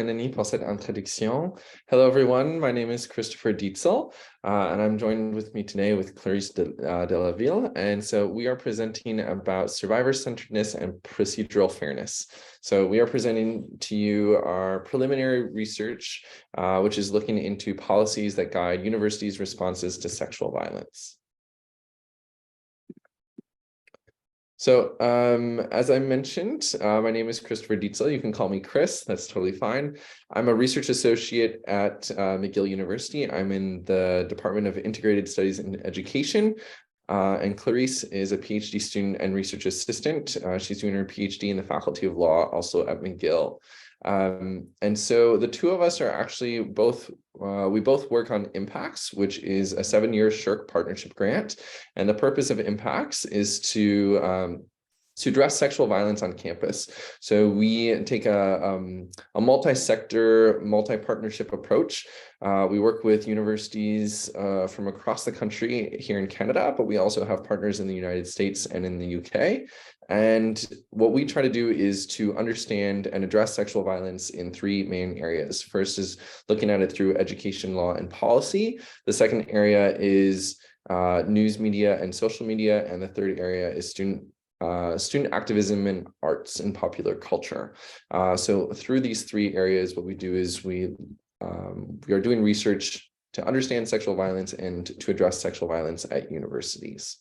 Pour cette introduction. Hello, everyone. My name is Christopher Dietzel, and I'm joined with me today with Clarice de la Ville. And so we are presenting about survivor-centeredness and procedural fairness. So we are presenting to you our preliminary research, which is looking into policies that guide universities' responses to sexual violence. So as I mentioned, my name is Christopher Dietzel. You can call me Chris. That's totally fine. I'm a research associate at McGill University. I'm in the Department of Integrated Studies in Education. And Clarice is a PhD student and research assistant. She's doing her PhD in the Faculty of Law, also at McGill. And so the two of us are actually we both work on Impacts, which is a 7-year SSHRC partnership grant. And the purpose of Impacts is to address sexual violence on campus. So we take a multi-sector, multi-partnership approach. We work with universities from across the country here in Canada, but we also have partners in the United States and in the UK. And what we try to do is to understand and address sexual violence in 3 main areas. First is looking at it through education, law, and policy. The second area is news media and social media. And the third area is student activism and arts and popular culture. So through these 3 areas, what we do is we are doing research to understand sexual violence and to address sexual violence at universities.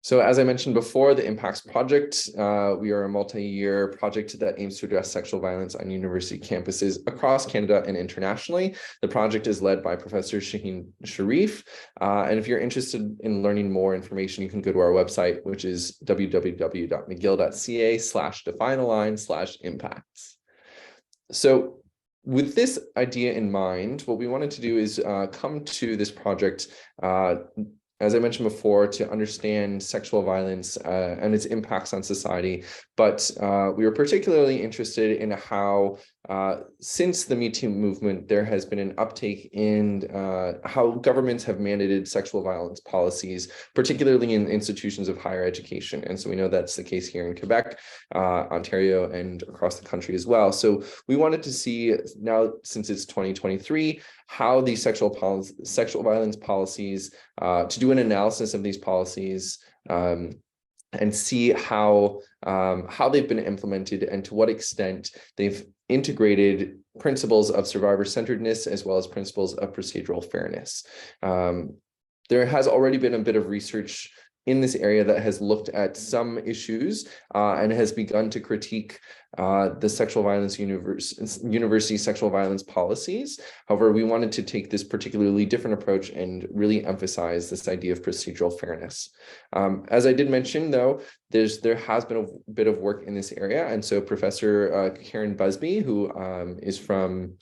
So as I mentioned before, the Impacts Project, we are a multi-year project that aims to address sexual violence on university campuses across Canada and internationally. The project is led by Professor Shaheen Sharif. And if you're interested in learning more information, you can go to our website, which is www.mcgill.ca/definealign/impacts. So with this idea in mind, what we wanted to do is come to this project as I mentioned before, to understand sexual violence and its impacts on society. But we were particularly interested in how, since the Me Too movement, there has been an uptake in how governments have mandated sexual violence policies, particularly in institutions of higher education. And so we know that's the case here in Quebec, Ontario, and across the country as well. So we wanted to see now, since it's 2023, how these sexual violence policies, to do an analysis of these policies and see how they've been implemented and to what extent they've integrated principles of survivor-centeredness as well as principles of procedural fairness. There has already been a bit of research in this area that has looked at some issues and has begun to critique the sexual violence university sexual violence policies. However, we wanted to take this particularly different approach and really emphasize this idea of procedural fairness. As I did mention, though, there has been a bit of work in this area. And so Professor Karen Busby, who is from,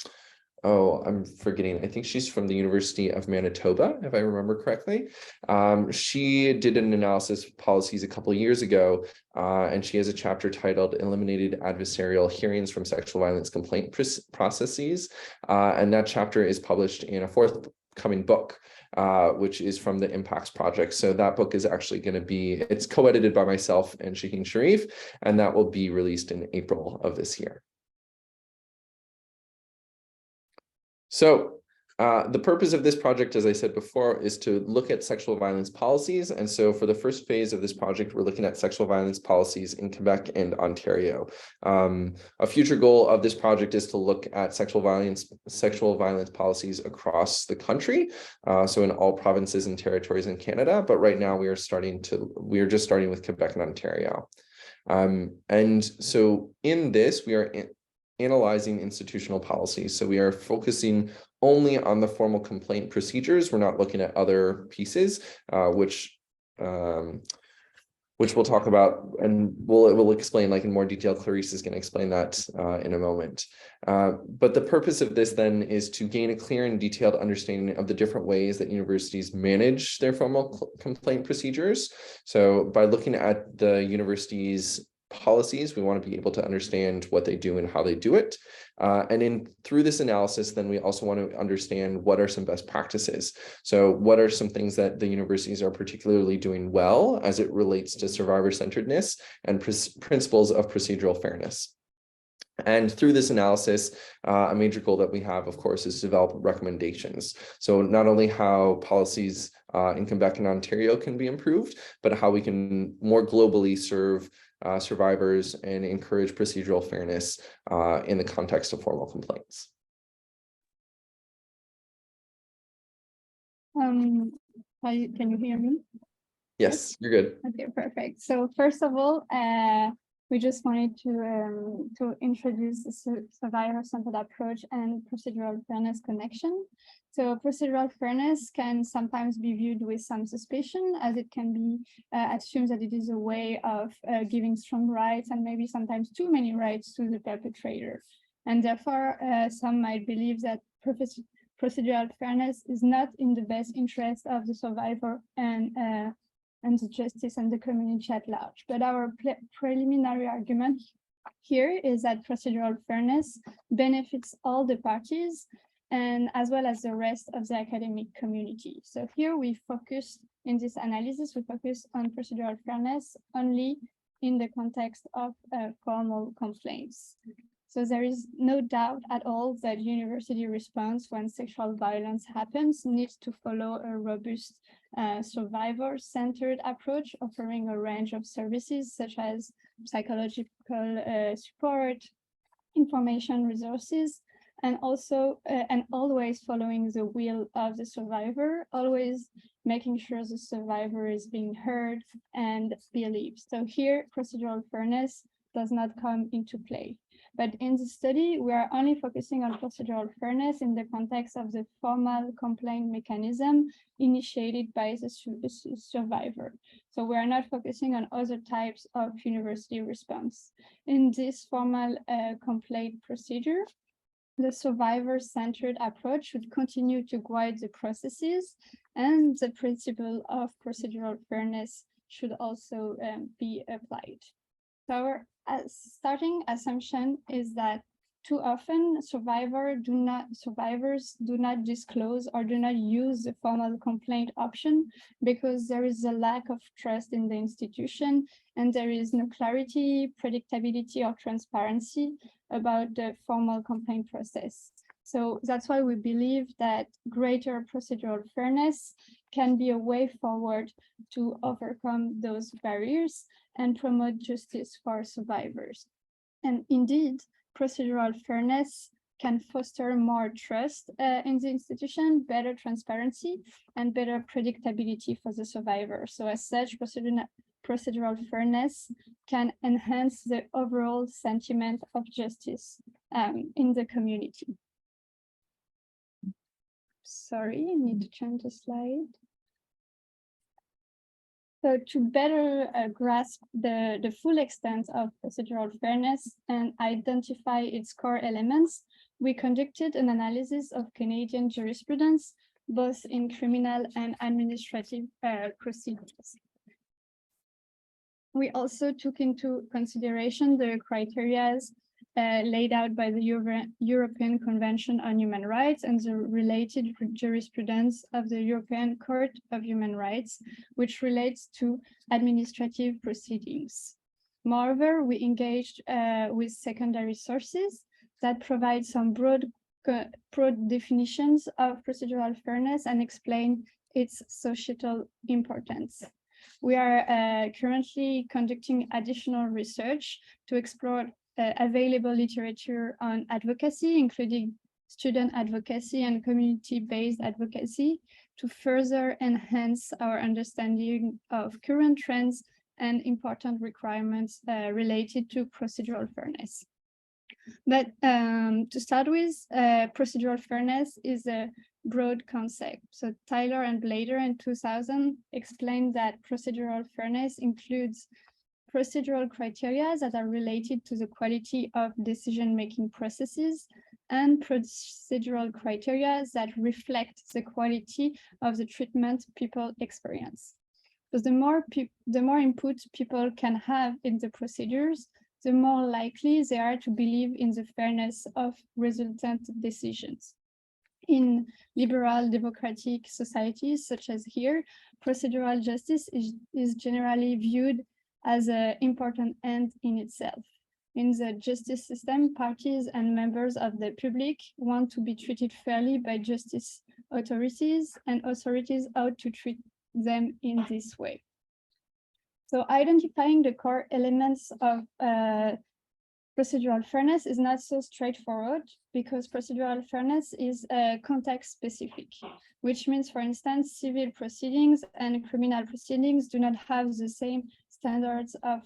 I'm forgetting. I think she's from the University of Manitoba, if I remember correctly. She did an analysis of policies a couple of years ago, and she has a chapter titled Eliminated Adversarial Hearings from Sexual Violence Complaint Processes. And that chapter is published in a forthcoming book, which is from the Impacts Project. So that book is actually going to be, it's co-edited by myself and Shaheen Sharif, and that will be released in April of this year. So the purpose of this project, as I said before, is to look at sexual violence policies. And so for the first phase of this project, we're looking at sexual violence policies in Quebec and Ontario. A future goal of this project is to look at sexual violence policies across the country, so in all provinces and territories in Canada. But right now we are just starting with Quebec and Ontario. And so in this, we are analyzing institutional policies. So we are focusing only on the formal complaint procedures. We're not looking at other pieces, which we'll talk about, and we'll explain like in more detail. Clarice is going to explain that in a moment. But the purpose of this then is to gain a clear and detailed understanding of the different ways that universities manage their formal complaint procedures. So by looking at the university's policies. We want to be able to understand what they do and how they do it. And through this analysis, then we also want to understand what are some best practices. So what are some things that the universities are particularly doing well as it relates to survivor-centeredness and principles of procedural fairness. And through this analysis, a major goal that we have, of course, is to develop recommendations. So not only how policies in Quebec and Ontario can be improved, but how we can more globally serve survivors and encourage procedural fairness in the context of formal complaints. Can you hear me? Yes, you're good. Okay, perfect. So first of all, we just wanted to introduce the survivor-centered approach and procedural fairness connection. So procedural fairness can sometimes be viewed with some suspicion, as it can be assumed that it is a way of giving strong rights and maybe sometimes too many rights to the perpetrator. And therefore, some might believe that procedural fairness is not in the best interest of the survivor and the justice and the community at large. But our preliminary argument here is that procedural fairness benefits all the parties and as well as the rest of the academic community. So here we focus, in this analysis, we focus on procedural fairness only in the context of formal complaints. So there is no doubt at all that university response when sexual violence happens needs to follow a robust survivor-centered approach, offering a range of services such as psychological support, information resources, and also and always following the will of the survivor, always making sure the survivor is being heard and believed. So here, procedural fairness does not come into play. But in the study, we are only focusing on procedural fairness in the context of the formal complaint mechanism initiated by the survivor. So we are not focusing on other types of university response. In this formal complaint procedure, the survivor-centered approach should continue to guide the processes, and the principle of procedural fairness should also be applied. So our starting assumption is that too often survivors do not disclose or do not use the formal complaint option because there is a lack of trust in the institution and there is no clarity, predictability, or transparency about the formal complaint process. So that's why we believe that greater procedural fairness can be a way forward to overcome those barriers and promote justice for survivors. And indeed, procedural fairness can foster more trust in the institution, better transparency, and better predictability for the survivor. So as such, procedural fairness can enhance the overall sentiment of justice in the community. Sorry, I need to change the slide. So to better grasp the full extent of procedural fairness and identify its core elements, we conducted an analysis of Canadian jurisprudence, both in criminal and administrative proceedings. We also took into consideration the criteria laid out by the European Convention on Human Rights and the related jurisprudence of the European Court of Human Rights, which relates to administrative proceedings. Moreover, we engaged with secondary sources that provide some broad definitions of procedural fairness and explain its societal importance. We are currently conducting additional research to explore available literature on advocacy, including student advocacy and community-based advocacy, to further enhance our understanding of current trends and important requirements related to procedural fairness. But to start with, procedural fairness is a broad concept. So Tyler and Blader in 2000 explained that procedural fairness includes procedural criteria that are related to the quality of decision-making processes and procedural criteria that reflect the quality of the treatment people experience. Because the more input people can have in the procedures, the more likely they are to believe in the fairness of resultant decisions. In liberal democratic societies, such as here, procedural justice is generally viewed as an important end in itself. In the justice system, parties and members of the public want to be treated fairly by justice authorities, and authorities ought to treat them in this way. So identifying the core elements of procedural fairness is not so straightforward, because procedural fairness is context specific, which means, for instance, civil proceedings and criminal proceedings do not have the same standards of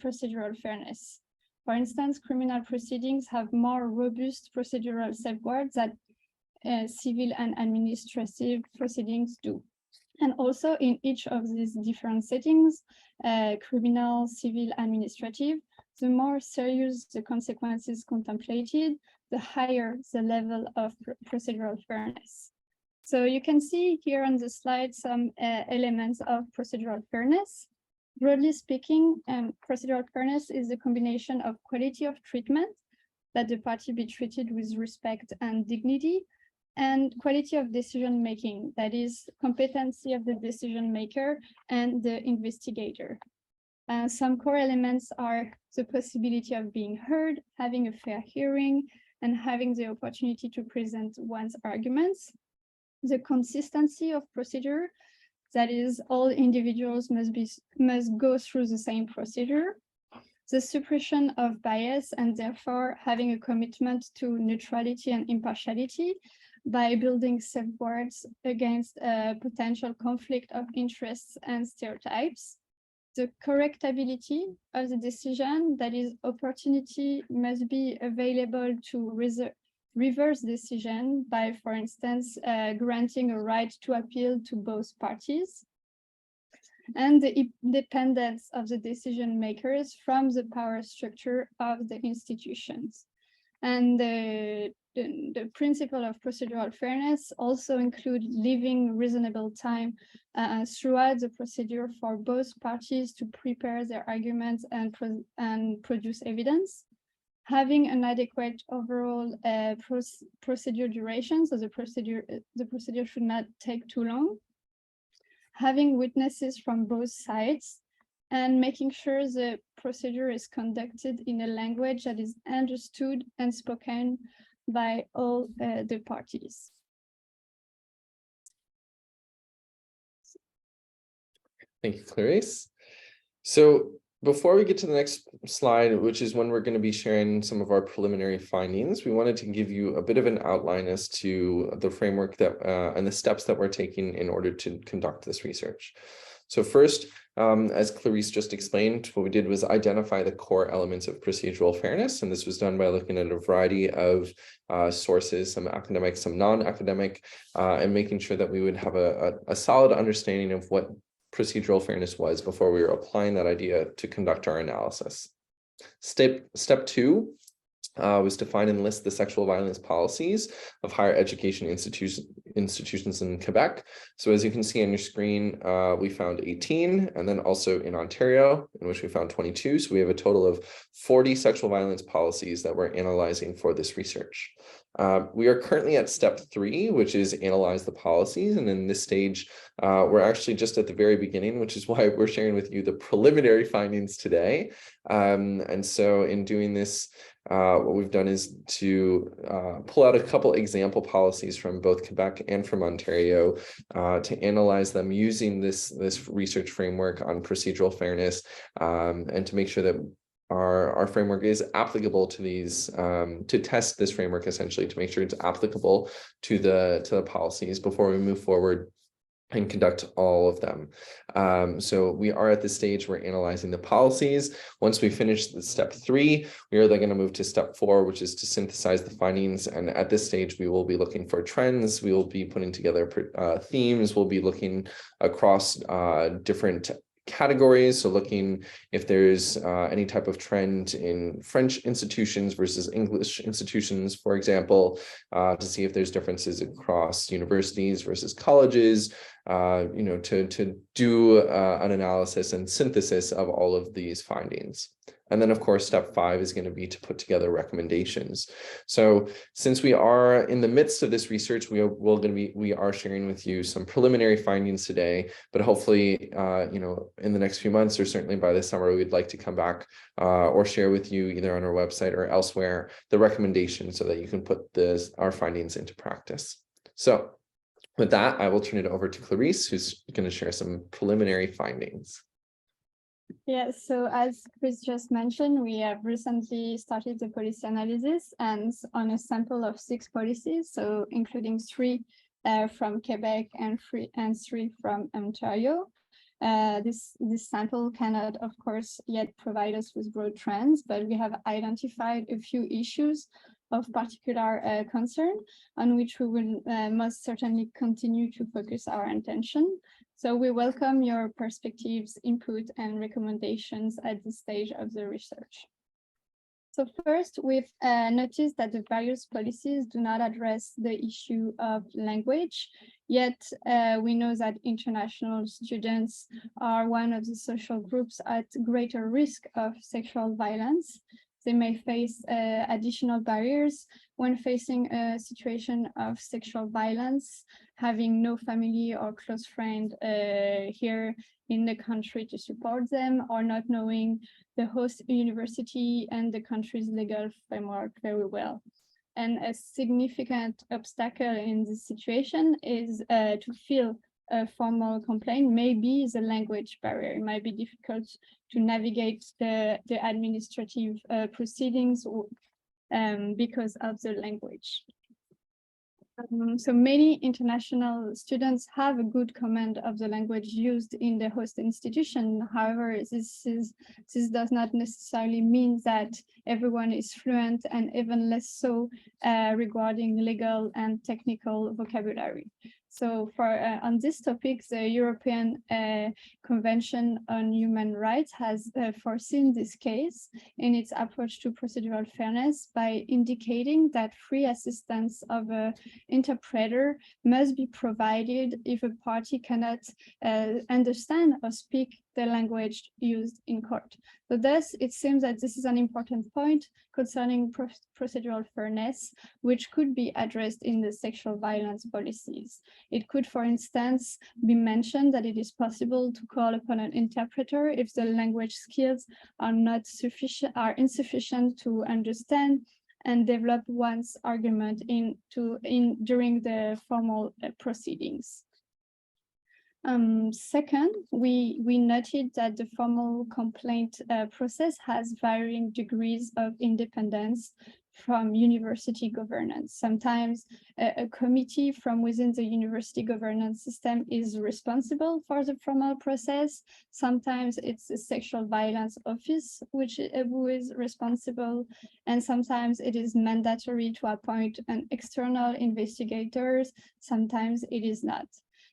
procedural fairness. For instance, criminal proceedings have more robust procedural safeguards that civil and administrative proceedings do. And also in each of these different settings, criminal, civil, administrative, the more serious the consequences contemplated, the higher the level of procedural fairness. So you can see here on the slide some elements of procedural fairness. Broadly speaking, procedural fairness is a combination of quality of treatment, that the party be treated with respect and dignity, and quality of decision making, that is competency of the decision maker and the investigator. Some core elements are the possibility of being heard, having a fair hearing, and having the opportunity to present one's arguments. The consistency of procedure, that is, all individuals must go through the same procedure. The suppression of bias, and therefore having a commitment to neutrality and impartiality by building safeguards against a potential conflict of interests and stereotypes. The correctability of the decision, that is, opportunity must be available to reverse decision by, for instance, granting a right to appeal to both parties. And the independence of the decision makers from the power structure of the institutions. And the principle of procedural fairness also include leaving reasonable time throughout the procedure for both parties to prepare their arguments and produce evidence. Having an adequate overall procedure duration, so the procedure should not take too long. Having witnesses from both sides, and making sure the procedure is conducted in a language that is understood and spoken by all the parties. Thank you, Clarice. So before we get to the next slide, which is when we're going to be sharing some of our preliminary findings, we wanted to give you a bit of an outline as to the framework that and the steps that we're taking in order to conduct this research. So first, as Clarice just explained, what we did was identify the core elements of procedural fairness, and this was done by looking at a variety of sources, some academic, some non-academic, and making sure that we would have a solid understanding of what procedural fairness was before we were applying that idea to conduct our analysis. Step two was to find and list the sexual violence policies of higher education institutions in Quebec. So as you can see on your screen, we found 18, and then also in Ontario, in which we found 22. So we have a total of 40 sexual violence policies that we're analyzing for this research. We are currently at step 3, which is analyze the policies. And in this stage, we're actually just at the very beginning, which is why we're sharing with you the preliminary findings today. And so in doing this, what we've done is to pull out a couple example policies from both Quebec and from Ontario to analyze them using this research framework on procedural fairness, and to make sure that our framework is applicable to these, to test this framework essentially, to make sure it's applicable to the policies before we move forward and conduct all of them. So we are at this stage, we're analyzing the policies. Once we finish the step 3, we are then going to move to step 4, which is to synthesize the findings. And at this stage, we will be looking for trends. We will be putting together themes. We'll be looking across different categories, so looking if there's any type of trend in French institutions versus English institutions, for example, to see if there's differences across universities versus colleges, to do an analysis and synthesis of all of these findings. And then, of course, step 5 is going to be to put together recommendations. So since we are in the midst of this research, we are sharing with you some preliminary findings today, but hopefully, in the next few months, or certainly by the summer, we'd like to come back or share with you either on our website or elsewhere the recommendations so that you can put our findings into practice. So with that, I will turn it over to Clarice, who's going to share some preliminary findings. Yes, so as Chris just mentioned, we have recently started the policy analysis and on a sample of 6 policies, so including 3 from Quebec and 3 from Ontario. This sample cannot, of course, yet provide us with broad trends, but we have identified a few issues of particular concern on which we will most certainly continue to focus our attention. So we welcome your perspectives, input, and recommendations at this stage of the research. So first, we've noticed that the various policies do not address the issue of language, yet we know that international students are one of the social groups at greater risk of sexual violence. They may face additional barriers when facing a situation of sexual violence, having no family or close friend here in the country to support them, or not knowing the host university and the country's legal framework very well. And a significant obstacle in this situation is to feel a formal complaint may be the language barrier. It might be difficult to navigate the administrative proceedings because of the language. So many international students have a good command of the language used in the host institution. However, this does not necessarily mean that everyone is fluent, and even less so regarding legal and technical vocabulary. So on this topic, the European Convention on Human Rights has foreseen this case in its approach to procedural fairness by indicating that free assistance of an interpreter must be provided if a party cannot understand or speak the language used in court. So thus, it seems that this is an important point concerning procedural fairness, which could be addressed in the sexual violence policies. It could, for instance, be mentioned that it is possible to call upon an interpreter if the language skills are insufficient to understand and develop one's argument during the formal proceedings. Second, we noted that the formal complaint process has varying degrees of independence from university governance. Sometimes a committee from within the university governance system is responsible for the formal process. Sometimes it's a sexual violence office who is responsible, and sometimes it is mandatory to appoint an external investigators. Sometimes it is not.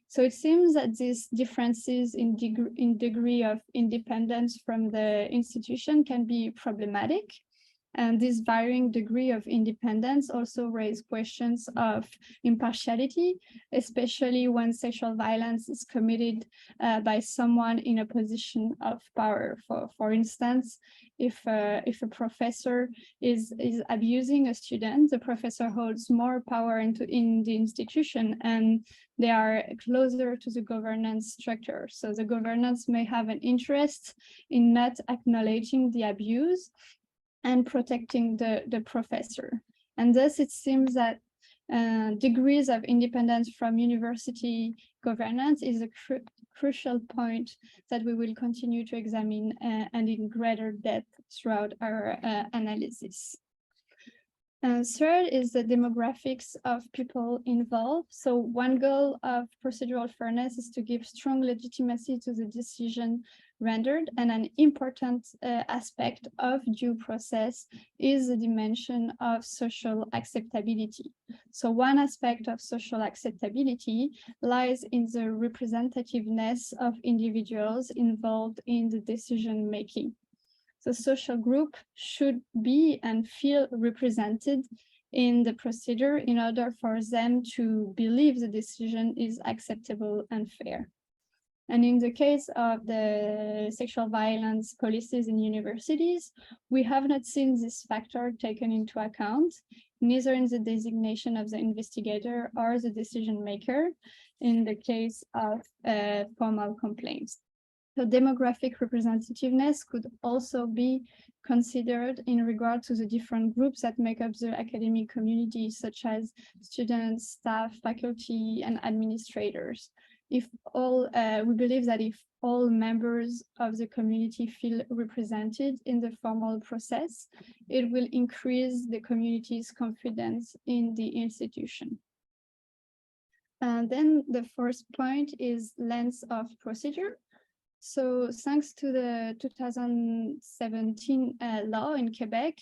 So it seems that these differences in degree of independence from the institution can be problematic. And this varying degree of independence also raise questions of impartiality, especially when sexual violence is committed by someone in a position of power. For instance, if a professor is abusing a student, the professor holds more power in the institution, and they are closer to the governance structure. So the governance may have an interest in not acknowledging the abuse and protecting the professor. And thus it seems that degrees of independence from university governance is a crucial point that we will continue to examine and in greater depth throughout our analysis. Third is the demographics of people involved. So one goal of procedural fairness is to give strong legitimacy to the decision rendered, and an important aspect of due process is the dimension of social acceptability. So one aspect of social acceptability lies in the representativeness of individuals involved in the decision making. The social group should be and feel represented in the procedure in order for them to believe the decision is acceptable and fair. And in the case of the sexual violence policies in universities, we have not seen this factor taken into account, neither in the designation of the investigator or the decision maker in the case of formal complaints. So demographic representativeness could also be considered in regard to the different groups that make up the academic community, such as students, staff, faculty, and administrators. If all, we believe that if all members of the community feel represented in the formal process, it will increase the community's confidence in the institution. And then the first point is length of procedure. So thanks to the 2017 law in Quebec,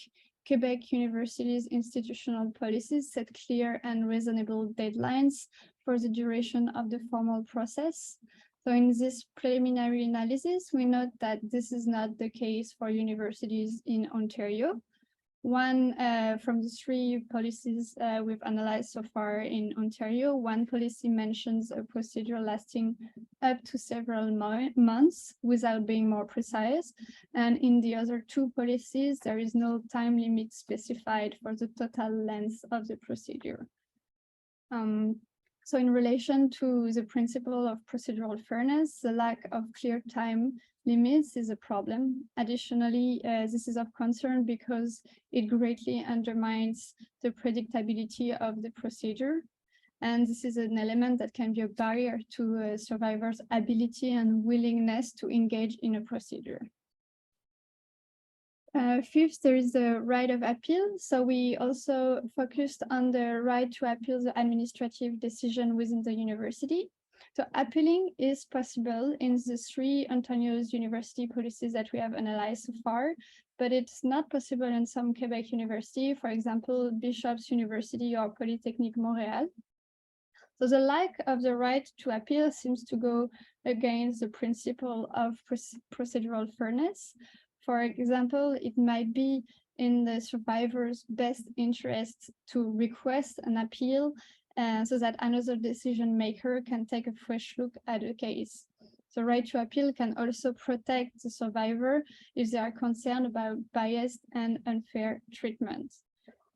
Quebec University's institutional policies set clear and reasonable deadlines for the duration of the formal process. So in this preliminary analysis, we note that this is not the case for universities in Ontario. One from the three policies we've analyzed so far in Ontario, one policy mentions a procedure lasting up to several months without being more precise. And in the other two policies, there is no time limit specified for the total length of the procedure. So in relation to the principle of procedural fairness, the lack of clear time limits is a problem. Additionally, this is of concern because it greatly undermines the predictability of the procedure. And this is an element that can be a barrier to a survivor's ability and willingness to engage in a procedure. Fifth, there is the right of appeal. So we also focused on the right to appeal the administrative decision within the university. So appealing is possible in the three Ontario's university policies that we have analyzed so far, but it's not possible in some Quebec university, for example, Bishop's University or Polytechnique Montréal. So the lack of the right to appeal seems to go against the principle of procedural fairness. For example, it might be in the survivor's best interest to request an appeal so that another decision maker can take a fresh look at a case. The right to appeal can also protect the survivor if they are concerned about biased and unfair treatment.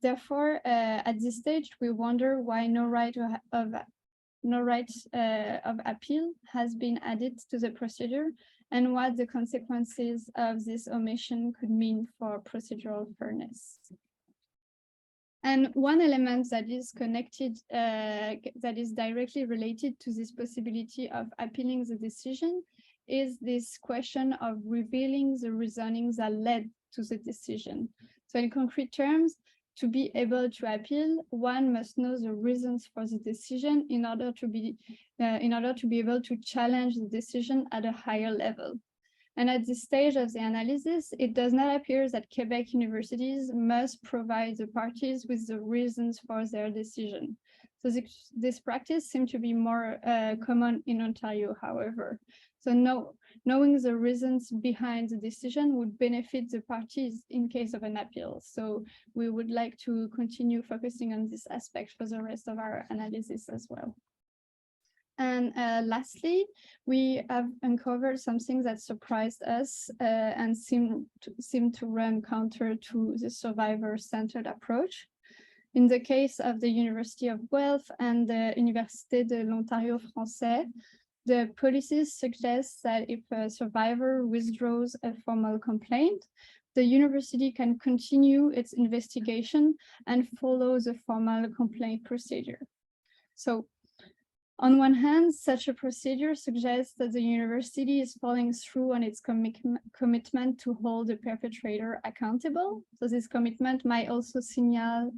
Therefore, at this stage, we wonder why no right of appeal has been added to the procedure and what the consequences of this omission could mean for procedural fairness. And one element that is connected, that is directly related to this possibility of appealing the decision is this question of revealing the reasonings that led to the decision. So in concrete terms, to be able to appeal, one must know the reasons for the decision in order to be able to challenge the decision at a higher level. And at this stage of the analysis, it does not appear that Quebec universities must provide the parties with the reasons for their decision. So this practice seems to be more common in Ontario, however. So knowing the reasons behind the decision would benefit the parties in case of an appeal. So we would like to continue focusing on this aspect for the rest of our analysis as well. And lastly, we have uncovered something that surprised us and seemed to run counter to the survivor-centered approach. In the case of the University of Guelph and the Université de l'Ontario Français, the policies suggest that if a survivor withdraws a formal complaint, the university can continue its investigation and follow the formal complaint procedure. So, on one hand, such a procedure suggests that the university is following through on its commitment to hold the perpetrator accountable. So this commitment might also signal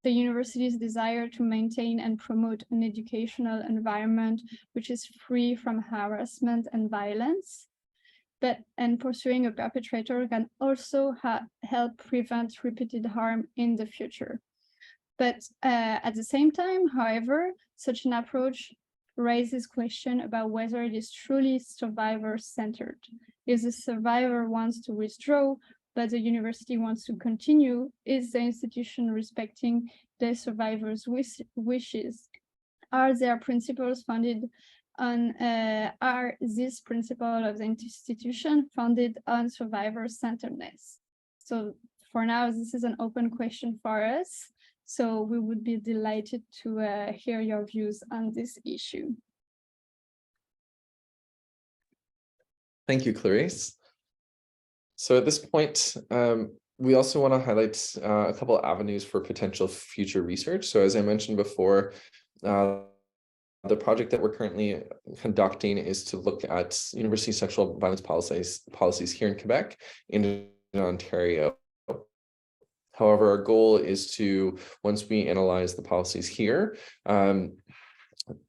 the university's desire to maintain and promote an educational environment which is free from harassment and violence. And pursuing a perpetrator can also help prevent repeated harm in the future. But at the same time, however, such an approach raises question about whether it is truly survivor-centered. If the survivor wants to withdraw, but the university wants to continue, is the institution respecting the survivors' wishes? Are there principles founded on, are these principles of the institution founded on survivor-centeredness? So for now, this is an open question for us. So we would be delighted to hear your views on this issue. Thank you, Clarice. So at this point, we also want to highlight a couple of avenues for potential future research. So as I mentioned before, the project that we're currently conducting is to look at university sexual violence policies here in Quebec and in Ontario. However, our goal is to, once we analyze the policies here,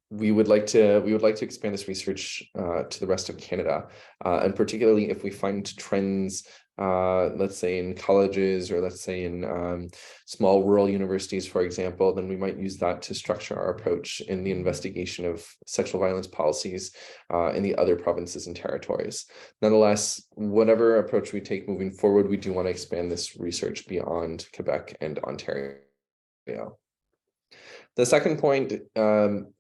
we would like to expand this research to the rest of Canada, and particularly if we find trends, let's say in colleges, or let's say in small rural universities, for example, then we might use that to structure our approach in the investigation of sexual violence policies in the other provinces and territories. Nonetheless, whatever approach we take moving forward, we do want to expand this research beyond Quebec and Ontario. The second point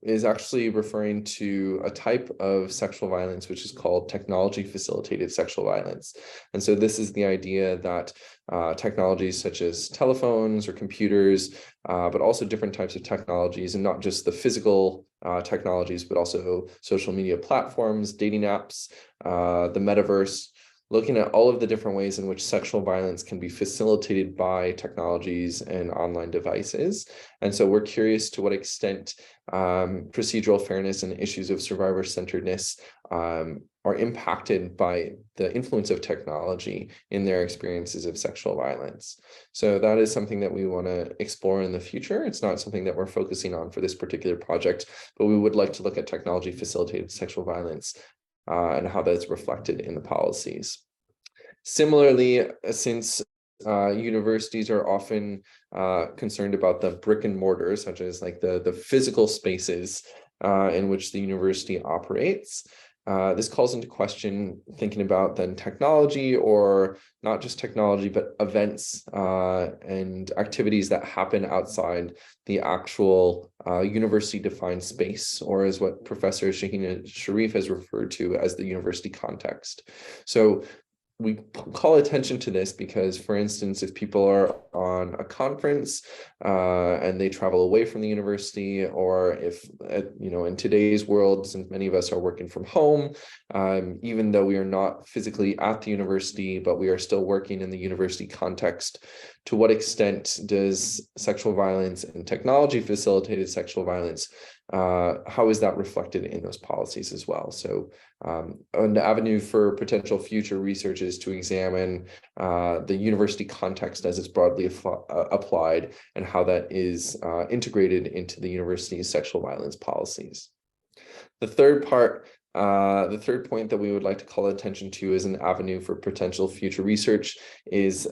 is actually referring to a type of sexual violence, which is called technology-facilitated sexual violence. And so this is the idea that technologies such as telephones or computers, but also different types of technologies, and not just the physical technologies, but also social media platforms, dating apps, the metaverse, looking at all of the different ways in which sexual violence can be facilitated by technologies and online devices. And so we're curious to what extent procedural fairness and issues of survivor-centeredness are impacted by the influence of technology in their experiences of sexual violence. So that is something that we want to explore in the future. It's not something that we're focusing on for this particular project, but we would like to look at technology-facilitated sexual violence and how that's reflected in the policies. Similarly, since universities are often concerned about the brick and mortar, such as like the physical spaces in which the university operates, this calls into question thinking about then technology, or not just technology, but events and activities that happen outside the actual university-defined space, or as what Professor Shahina Sharif has referred to as the university context. So we call attention to this because, for instance, if people are on a conference and they travel away from the university, or if, in today's world, since many of us are working from home, even though we are not physically at the university, but we are still working in the university context, to what extent does sexual violence and technology-facilitated sexual violence, how is that reflected in those policies as well? So an avenue for potential future research is to examine the university context as it's broadly applied, and how that is integrated into the university's sexual violence policies. The third point that we would like to call attention to as an avenue for potential future research is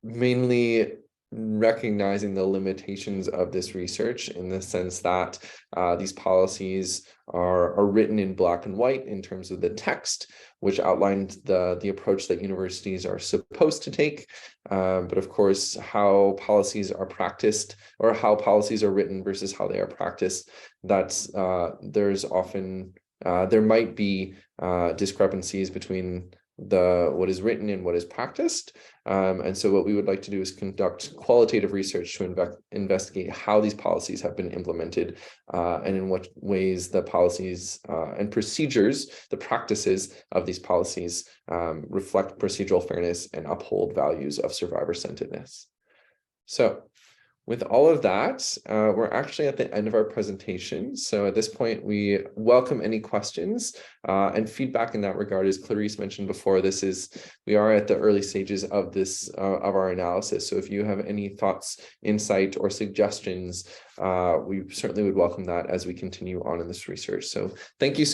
mainly recognizing the limitations of this research, in the sense that these policies are written in black and white in terms of the text, which outlined the approach that universities are supposed to take. But of course, how policies are practiced, or how policies are written versus how they are practiced, that's there's often there might be discrepancies between what is written and what is practiced. And so what we would like to do is conduct qualitative research to investigate how these policies have been implemented, and in what ways the policies and procedures, the practices of these policies reflect procedural fairness and uphold values of survivor-centeredness. So with all of that, we're actually at the end of our presentation. So at this point, we welcome any questions and feedback in that regard. As Clarice mentioned before, we are at the early stages of this of our analysis. So if you have any thoughts, insight, or suggestions, we certainly would welcome that as we continue on in this research. So thank you so